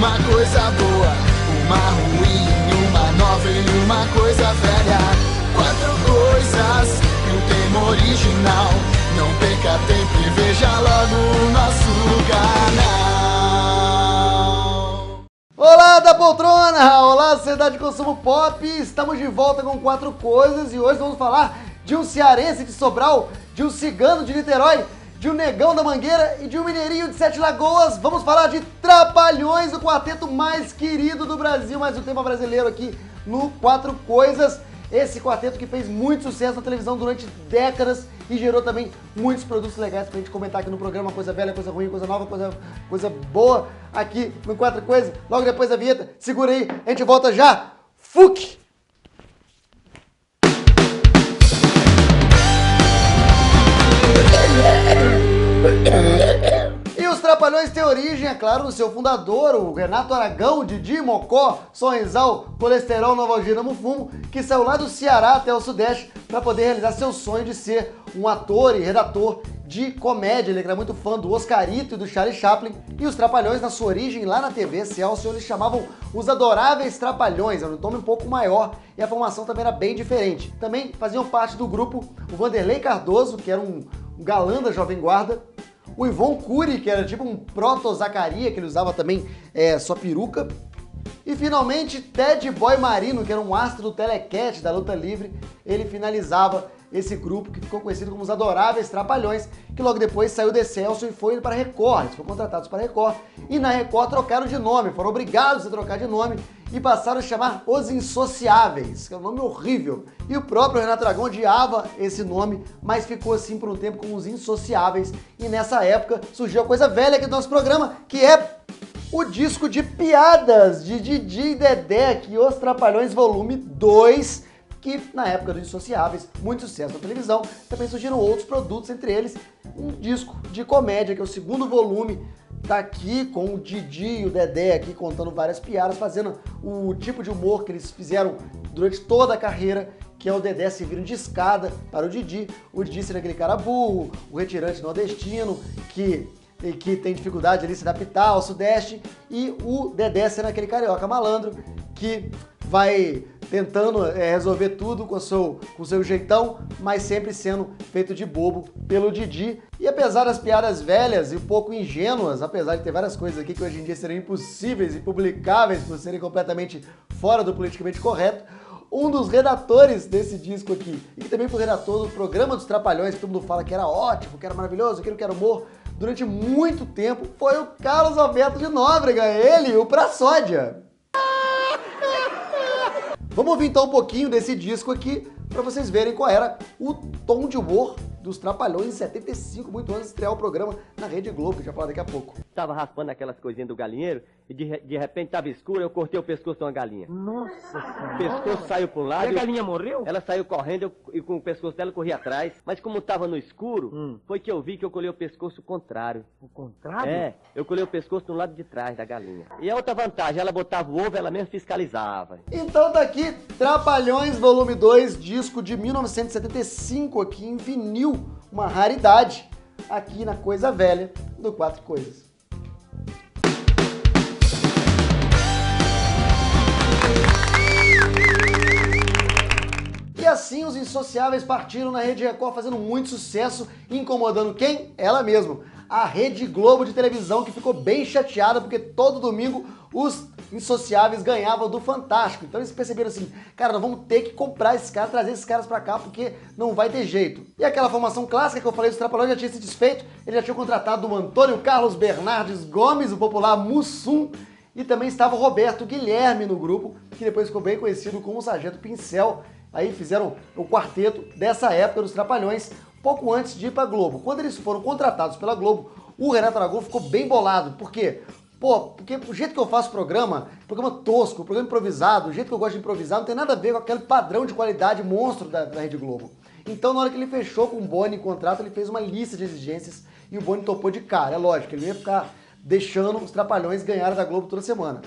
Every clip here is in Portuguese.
uma coisa boa, uma ruim, uma nova e uma coisa velha. Quatro coisas e um tema original. Não perca tempo e veja logo o nosso canal. Olá da poltrona, olá Sociedade de Consumo Pop, estamos de volta com Quatro Coisas e hoje vamos falar de um cearense de Sobral, de um cigano de Niterói, de um negão da Mangueira e de um mineirinho de Sete Lagoas. Vamos falar de Trapalhões, o quarteto mais querido do Brasil, mais um tema brasileiro aqui no Quatro Coisas. Esse quarteto que fez muito sucesso na televisão durante décadas e gerou também muitos produtos legais pra gente comentar aqui no programa, coisa velha, coisa ruim, coisa nova, coisa boa aqui no Quatro Coisas. Logo depois da vinheta, segura aí, a gente volta já. Fuque! E os Trapalhões têm origem, é claro, no seu fundador, o Renato Aragão, Didi, Mocó, Sonrisal, Colesterol, Novalgina, Mufumo, que saiu lá do Ceará até o Sudeste para poder realizar seu sonho de ser um ator e redator de comédia. Ele era muito fã do Oscarito e do Charlie Chaplin. E os Trapalhões, na sua origem lá na TV Celso, eles chamavam os Adoráveis Trapalhões, era um nome um pouco maior e a formação também era bem diferente. Também faziam parte do grupo o Vanderlei Cardoso, que era um galã da Jovem Guarda, o Ivon Cury, que era tipo um proto-Zacaria, que ele usava também sua peruca, e finalmente Ted Boy Marino, que era um astro do Telecat, da luta livre. Ele finalizava esse grupo que ficou conhecido como os Adoráveis Trapalhões, que logo depois saiu de Celso e foi para a Record. Eles foram contratados para a Record e na Record trocaram de nome, foram obrigados a trocar de nome e passaram a chamar Os Insociáveis, que é um nome horrível. E o próprio Renato Aragão odiava esse nome, mas ficou assim por um tempo como Os Insociáveis. E nessa época surgiu a coisa velha aqui do nosso programa, que é o disco de piadas de Didi e Dedé, que Os Trapalhões Volume 2, que na época dos Insociáveis, muito sucesso na televisão, também surgiram outros produtos, entre eles um disco de comédia, que é o segundo volume, tá aqui com o Didi e o Dedé aqui contando várias piadas, fazendo o tipo de humor que eles fizeram durante toda a carreira, que é o Dedé servindo de escada para o Didi sendo aquele cara burro, o retirante nordestino, que tem dificuldade ali de se adaptar ao Sudeste, e o Dedé sendo aquele carioca malandro que vai tentando resolver tudo com o seu jeitão, mas sempre sendo feito de bobo pelo Didi. E apesar das piadas velhas e um pouco ingênuas, apesar de ter várias coisas aqui que hoje em dia seriam impossíveis e publicáveis por serem completamente fora do politicamente correto, um dos redatores desse disco aqui, e que também foi redator do programa dos Trapalhões, que todo mundo fala que era ótimo, que era maravilhoso, que era humor, durante muito tempo, foi o Carlos Alberto de Nóbrega, ele, o Praçódia. Vamos ouvir então um pouquinho desse disco aqui, para vocês verem qual era o tom de humor dos Trapalhões em 75, muito antes de estrear o programa na Rede Globo, que a gente vai falar daqui a pouco. Tava raspando aquelas coisinhas do galinheiro e de repente tava escuro, eu cortei o pescoço de uma galinha. Nossa Senhora! O pescoço saiu para um lado. E a galinha morreu? Ela saiu correndo e com o pescoço dela eu corri atrás. Mas como tava no escuro, foi que eu vi que eu colhei o pescoço contrário. O contrário? É, eu colhei o pescoço do lado de trás da galinha. E a outra vantagem, ela botava o ovo, ela mesmo fiscalizava. Então tá aqui, Trapalhões Volume 2, disco de 1975 aqui em vinil, uma raridade aqui na Coisa Velha do Quatro Coisas. E assim os Insociáveis partiram na Rede Record fazendo muito sucesso, incomodando quem? Ela mesma, a Rede Globo de televisão, que ficou bem chateada porque todo domingo os Insociáveis ganhavam do Fantástico. Então eles perceberam assim, cara, nós vamos ter que comprar esses caras, trazer esses caras pra cá, porque não vai ter jeito. E aquela formação clássica que eu falei dos Trapalhões já tinha se desfeito, eles já tinham contratado o Antônio Carlos Bernardes Gomes, o popular Mussum, e também estava o Roberto Guilherme no grupo, que depois ficou bem conhecido como o Sargento Pincel. Aí fizeram o quarteto dessa época dos Trapalhões, pouco antes de ir pra Globo. Quando eles foram contratados pela Globo, o Renato Aragão ficou bem bolado. Por quê? Porque o jeito que eu faço programa tosco, programa improvisado, o jeito que eu gosto de improvisar, não tem nada a ver com aquele padrão de qualidade monstro da Rede Globo. Então, na hora que ele fechou com o Boni em contrato, ele fez uma lista de exigências e o Boni topou de cara. É lógico, ele não ia ficar deixando os Trapalhões ganharem da Globo toda semana.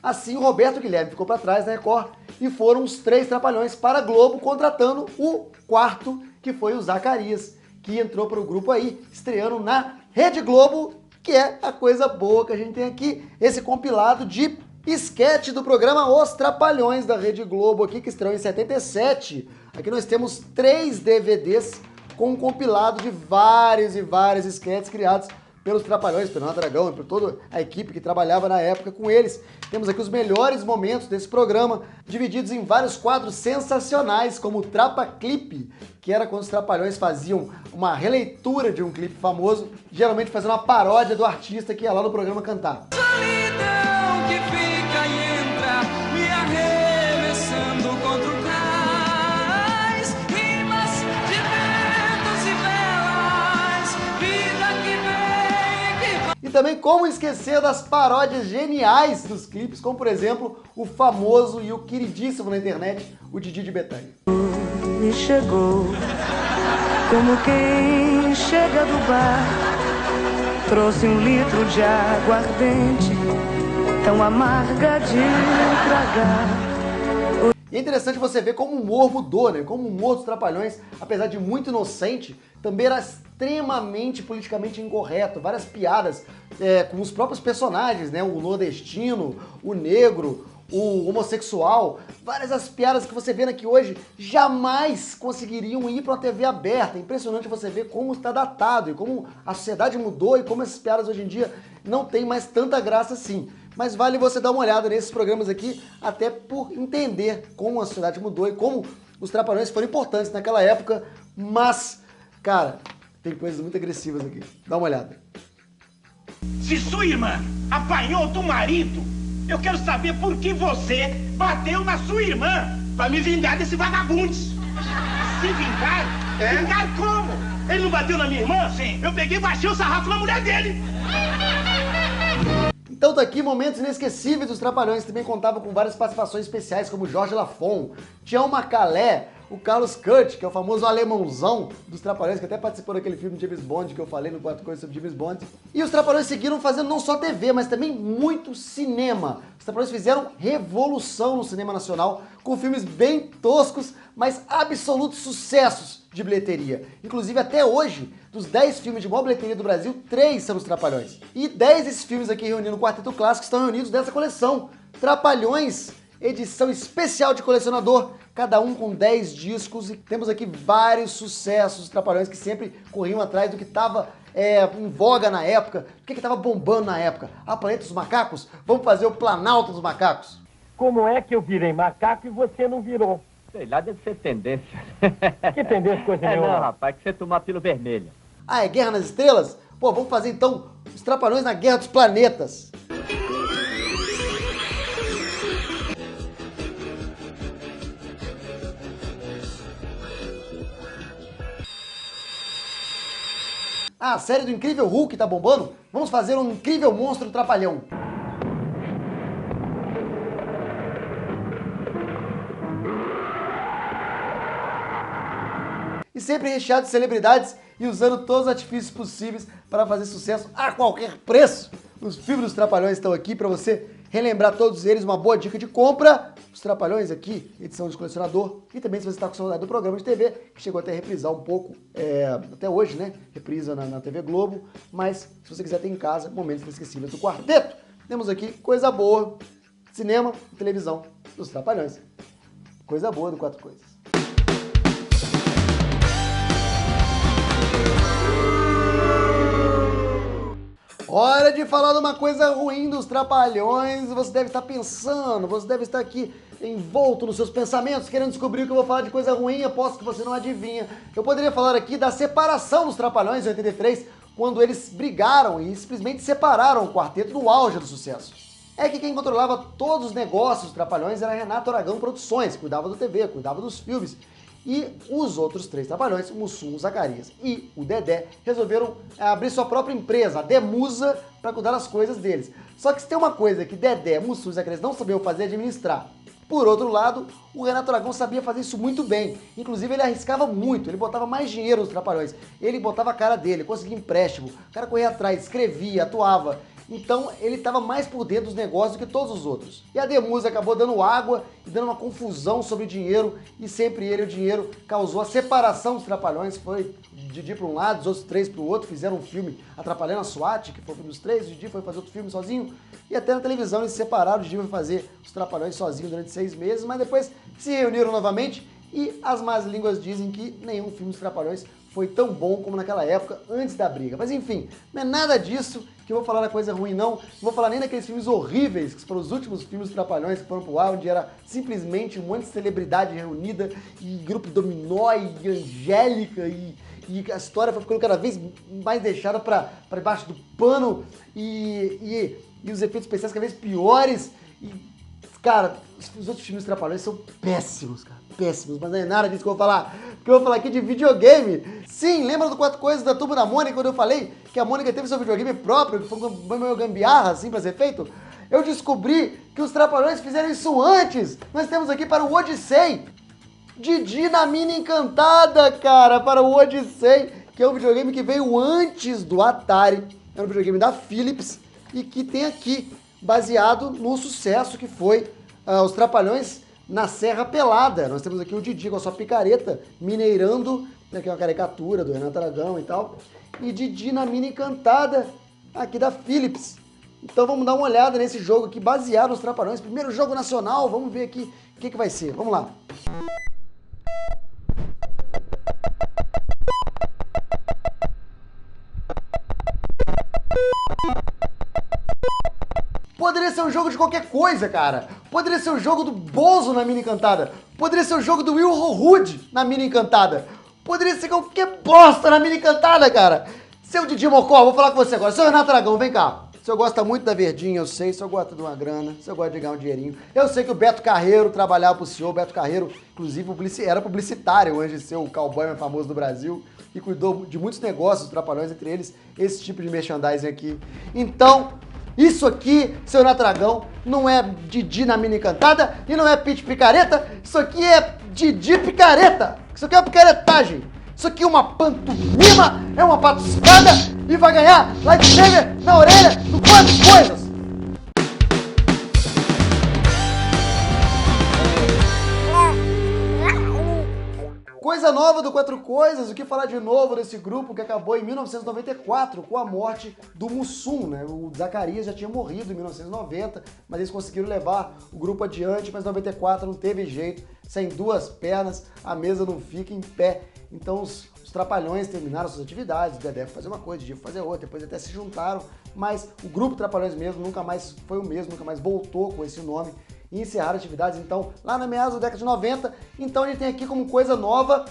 Assim, o Roberto Guilherme ficou para trás na Record e foram os 3 Trapalhões para a Globo, contratando o quarto, que foi o Zacarias, que entrou para o grupo aí, estreando na Rede Globo que é a coisa boa que a gente tem aqui, esse compilado de esquete do programa Os Trapalhões da Rede Globo aqui, que estreou em 77. Aqui nós temos 3 DVDs com um compilado de vários e vários esquetes criados pelos Trapalhões, pelo Renato Aragão e por toda a equipe que trabalhava na época com eles. Temos aqui os melhores momentos desse programa, divididos em vários quadros sensacionais, como o Trapa Clipe, que era quando os Trapalhões faziam uma releitura de um clipe famoso, geralmente fazendo uma paródia do artista que ia lá no programa cantar. Solidão que fica e entra, me arremessando contra o cais, rimas de ventos e velas, vida que vem e que vai. E também como esquecer das paródias geniais dos clipes, como por exemplo, o famoso e o queridíssimo na internet, o Didi de Betânia. E chegou, como quem chega do bar, trouxe 1 litro de aguardente, tão amarga de tragar. E é interessante você ver como o humor mudou, né? Como o humor dos Trapalhões, apesar de muito inocente, também era extremamente politicamente incorreto. Várias piadas com os próprios personagens, né? O nordestino, o negro, o homossexual. Várias das piadas que você vê aqui hoje jamais conseguiriam ir para uma TV aberta. É impressionante você ver como está datado e como a sociedade mudou e como essas piadas hoje em dia não tem mais tanta graça assim. Mas vale você dar uma olhada nesses programas aqui, até por entender como a sociedade mudou e como os Trapalhões foram importantes naquela época. Mas, cara, tem coisas muito agressivas aqui. Dá uma olhada. Se sua irmã apanhou do marido, eu quero saber por que você bateu na sua irmã pra me vingar desse vagabundo. Se vingar? Vingar como? Ele não bateu na minha irmã? Sim. Eu peguei e baixei o sarrafo na mulher dele. Então tá aqui momentos inesquecíveis dos Trapalhões, que também contavam com várias participações especiais, como Jorge Lafon, Tião Macalé, o Carlos Kurt, que é o famoso alemãozão dos Trapalhões, que até participou daquele filme James Bond, que eu falei no 4 Coisas sobre James Bond. E os Trapalhões seguiram fazendo não só TV, mas também muito cinema. Os Trapalhões fizeram revolução no cinema nacional, com filmes bem toscos, mas absolutos sucessos de bilheteria. Inclusive, até hoje, dos 10 filmes de maior bilheteria do Brasil, 3 são os Trapalhões. E 10 desses filmes aqui reunindo o Quarteto Clássico estão reunidos dessa coleção. Trapalhões, edição especial de colecionador, cada um com 10 discos, e temos aqui vários sucessos dos Trapalhões que sempre corriam atrás do que estava em voga na época, do que estava bombando na época. A Planeta dos Macacos? Vamos fazer o Planalto dos Macacos. Como é que eu virei macaco e você não virou? Sei lá, deve ser tendência. Que tendência coisa nenhuma? Não, rapaz, que você tomar pílula vermelha. Ah, é Guerra nas Estrelas? Pô, vamos fazer então os Trapalhões na Guerra dos Planetas. Ah, a série do Incrível Hulk tá bombando? Vamos fazer um incrível monstro trapalhão. E sempre recheado de celebridades e usando todos os artifícios possíveis para fazer sucesso a qualquer preço. Os filmes dos Trapalhões estão aqui para você relembrar todos eles. Uma boa dica de compra. Os Trapalhões aqui, edição de colecionador. E também se você está com saudade do programa de TV, que chegou até a reprisar um pouco, até hoje, né? Reprisa na TV Globo. Mas se você quiser ter em casa, momentos inesquecíveis do quarteto. Temos aqui coisa boa, cinema e televisão dos Trapalhões. Coisa boa do Quatro Coisas. Hora de falar de uma coisa ruim dos Trapalhões. Você deve estar pensando, você deve estar aqui envolto nos seus pensamentos, querendo descobrir o que eu vou falar de coisa ruim. Aposto que você não adivinha. Eu poderia falar aqui da separação dos Trapalhões em 83, quando eles brigaram e simplesmente separaram o quarteto no auge do sucesso. É que quem controlava todos os negócios dos Trapalhões era Renato Aragão Produções, cuidava do TV, cuidava dos filmes. E os outros 3 Trapalhões, o Mussum, o Zacarias e o Dedé, resolveram abrir sua própria empresa, a Demusa, para cuidar das coisas deles. Só que se tem uma coisa que Dedé, Mussum e Zacarias não sabiam fazer, é administrar. Por outro lado, o Renato Aragão sabia fazer isso muito bem. Inclusive, ele arriscava muito, ele botava mais dinheiro nos Trapalhões. Ele botava a cara dele, conseguia empréstimo, o cara corria atrás, escrevia, atuava. Então ele estava mais por dentro dos negócios do que todos os outros. E a Demusa acabou dando água e dando uma confusão sobre dinheiro, e sempre ele e o dinheiro causou a separação dos Trapalhões. Foi o Didi para um lado, os outros três para o outro, fizeram um filme atrapalhando a SWAT, que foi o filme dos três, o Didi foi fazer outro filme sozinho, e até na televisão eles se separaram, o Didi foi fazer os Trapalhões sozinho durante 6 meses, mas depois se reuniram novamente, e as más línguas dizem que nenhum filme dos Trapalhões foi tão bom como naquela época, antes da briga. Mas enfim, não é nada disso que eu vou falar da coisa ruim, não. Não vou falar nem daqueles filmes horríveis, que foram os últimos filmes dos Trapalhões que foram pro ar, onde era simplesmente um monte de celebridade reunida, e grupo dominó, e Angélica, e a história foi ficando cada vez mais deixada pra debaixo do pano, e os efeitos especiais cada vez piores. E, cara, os outros filmes dos Trapalhões são péssimos, cara. Péssimos, mas não é nada disso que eu vou falar, porque eu vou falar aqui de videogame. Sim, lembra do 4 Coisas da Turma da Mônica, quando eu falei que a Mônica teve seu videogame próprio, que foi meio gambiarra, assim, pra ser feito? Eu descobri que os Trapalhões fizeram isso antes. Nós temos aqui para o Odyssey, Didi na Mina Encantada, cara, para o Odyssey, que é um videogame que veio antes do Atari, é um videogame da Philips, e que tem aqui, baseado no sucesso que foi os Trapalhões na Serra Pelada. Nós temos aqui o Didi com a sua picareta, mineirando, né, que é uma caricatura do Renato Aragão e tal, e Didi na Mina Encantada, aqui da Philips. Então vamos dar uma olhada nesse jogo aqui, baseado nos Trapalhões, primeiro jogo nacional, vamos ver aqui o que vai ser, vamos lá. Poderia ser um jogo de qualquer coisa, cara. Poderia ser o jogo do Bozo na Mina Encantada. Poderia ser o jogo do Will Hood na Mina Encantada. Poderia ser qualquer bosta na Mina Encantada, cara. Seu Didi Mocó, vou falar com você agora. Seu Renato Aragão, vem cá. O senhor gosta muito da Verdinha, eu sei. O senhor gosta de uma grana. O senhor gosta de ganhar um dinheirinho. Eu sei que o Beto Carreiro trabalhava pro senhor. O Beto Carreiro, inclusive, era publicitário antes de ser o cowboy mais famoso do Brasil. E cuidou de muitos negócios, Trapalhões, entre eles esse tipo de merchandising aqui. Então, isso aqui, seu Renato Aragão, não é Didi na Mina Encantada e não é Pete Picareta. Isso aqui é Didi Picareta. Isso aqui é uma picaretagem. Isso aqui é uma pantomima, é uma patuscada e vai ganhar lightsaber na orelha do 4 Coisas. Coisa nova do 4 Coisas, o que falar de novo desse grupo que acabou em 1994 com a morte do Mussum, né? O Zacarias já tinha morrido em 1990, mas eles conseguiram levar o grupo adiante, mas em 94 não teve jeito, sem 2 pernas a mesa não fica em pé. Então os Trapalhões terminaram suas atividades, o Dedé foi fazer uma coisa, o Didi foi fazer outra, depois até se juntaram, mas o grupo Trapalhões mesmo nunca mais foi o mesmo, nunca mais voltou com esse nome e encerraram atividades, então, lá na meados da década de 90. Então a gente tem aqui como coisa nova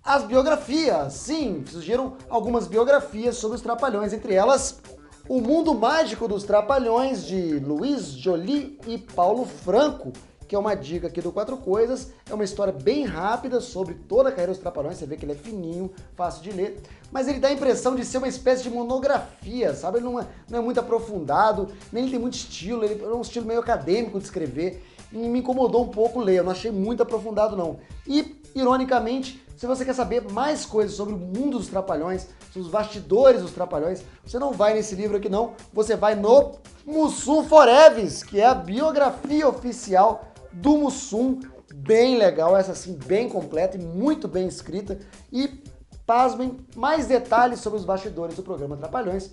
as biografias. Sim, surgiram algumas biografias sobre os Trapalhões, entre elas O Mundo Mágico dos Trapalhões, de Luiz Joly e Paulo Franco, que é uma dica aqui do 4 Coisas. É uma história bem rápida sobre toda a carreira dos Trapalhões, você vê que ele é fininho, fácil de ler, mas ele dá a impressão de ser uma espécie de monografia, sabe? Ele não é muito aprofundado, nem ele tem muito estilo, ele é um estilo meio acadêmico de escrever, e me incomodou um pouco ler, eu não achei muito aprofundado não. E, ironicamente, se você quer saber mais coisas sobre o mundo dos Trapalhões, sobre os bastidores dos Trapalhões, você não vai nesse livro aqui não, você vai no Mussum Forever, que é a biografia oficial do Mussum, bem legal, essa sim, bem completa e muito bem escrita, e, pasmem, mais detalhes sobre os bastidores do programa Trapalhões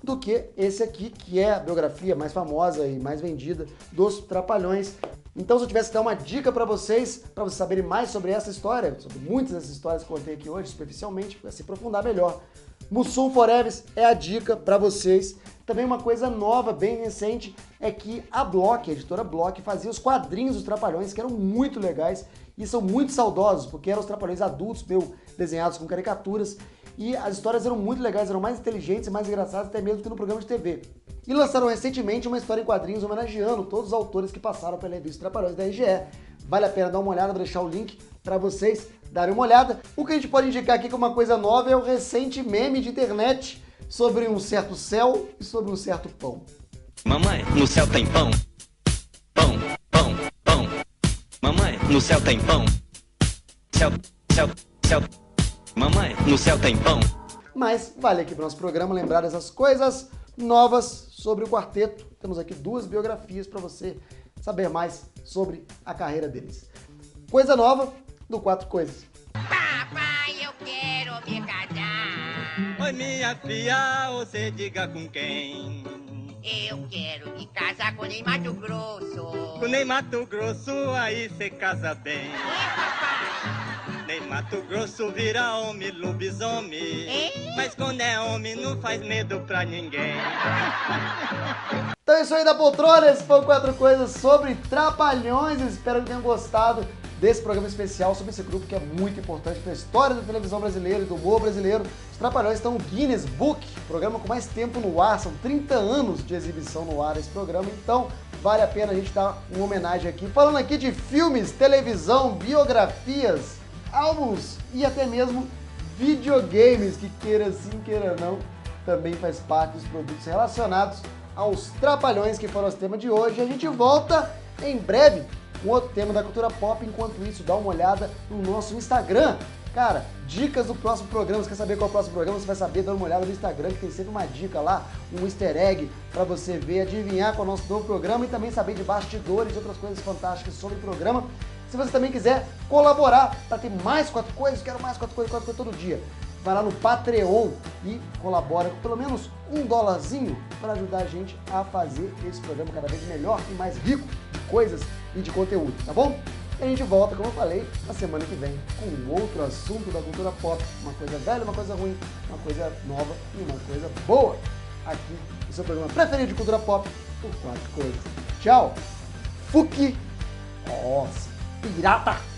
do que esse aqui, que é a biografia mais famosa e mais vendida dos Trapalhões. Então, se eu tivesse que dar uma dica para vocês saberem mais sobre essa história, sobre muitas dessas histórias que eu contei aqui hoje, superficialmente, para se aprofundar melhor, Mussum Forever é a dica para vocês. Também uma coisa nova, bem recente, é que a Block, a editora Block, fazia os quadrinhos dos Trapalhões, que eram muito legais e são muito saudosos, porque eram os Trapalhões adultos, meio desenhados com caricaturas, e as histórias eram muito legais, eram mais inteligentes e mais engraçadas até mesmo que no programa de TV. E lançaram recentemente uma história em quadrinhos homenageando todos os autores que passaram pela revista Trapalhões da RGE. Vale a pena dar uma olhada, vou deixar o link para vocês darem uma olhada. O que a gente pode indicar aqui como uma coisa nova é o recente meme de internet sobre um certo céu e sobre um certo pão. Mamãe, no céu tem pão. Pão, pão, pão. Mamãe, no céu tem pão. Céu, céu, céu. Mamãe, no céu tem pão. Mas vale aqui para o nosso programa lembrar dessas coisas novas sobre o quarteto. Temos aqui 2 biografias para você saber mais sobre a carreira deles. Coisa nova do 4 Coisas. Papai, eu quero me casar. Oi, minha filha, você diga com quem? Eu quero me casar com Ney Mato Grosso. Com Ney Mato Grosso, aí cê casa bem. Ney Mato Grosso vira homem, lobisomem. Mas quando é homem, não faz medo pra ninguém. Então é isso aí da poltrona, esse foi o 4 Coisas sobre Trapalhões. Espero que tenham gostado desse programa especial sobre esse grupo que é muito importante para a história da televisão brasileira e do humor brasileiro. Os Trapalhões estão no Guinness Book, programa com mais tempo no ar, são 30 anos de exibição no ar esse programa, então vale a pena a gente dar uma homenagem aqui. Falando aqui de filmes, televisão, biografias, álbuns e até mesmo videogames, que queira sim, queira não, também faz parte dos produtos relacionados aos Trapalhões, que foram os temas de hoje. A gente volta em breve com outro tema da cultura pop. Enquanto isso, dá uma olhada no nosso Instagram. Cara, dicas do próximo programa. Você quer saber qual é o próximo programa? Você vai saber dando uma olhada no Instagram, que tem sempre uma dica lá, um easter egg para você ver, adivinhar qual é o nosso novo programa e também saber de bastidores e outras coisas fantásticas sobre o programa. Se você também quiser colaborar para ter mais 4 Coisas, quero mais 4 Coisas todo dia, vai lá no Patreon e colabora com pelo menos $1 para ajudar a gente a fazer esse programa cada vez melhor e mais rico de coisas e de conteúdo, tá bom? E a gente volta, como eu falei, na semana que vem com outro assunto da cultura pop, uma coisa velha, uma coisa ruim, uma coisa nova e uma coisa boa, aqui no seu programa preferido de cultura pop, por 4 Coisas. Tchau! Fuki! Nossa, pirata!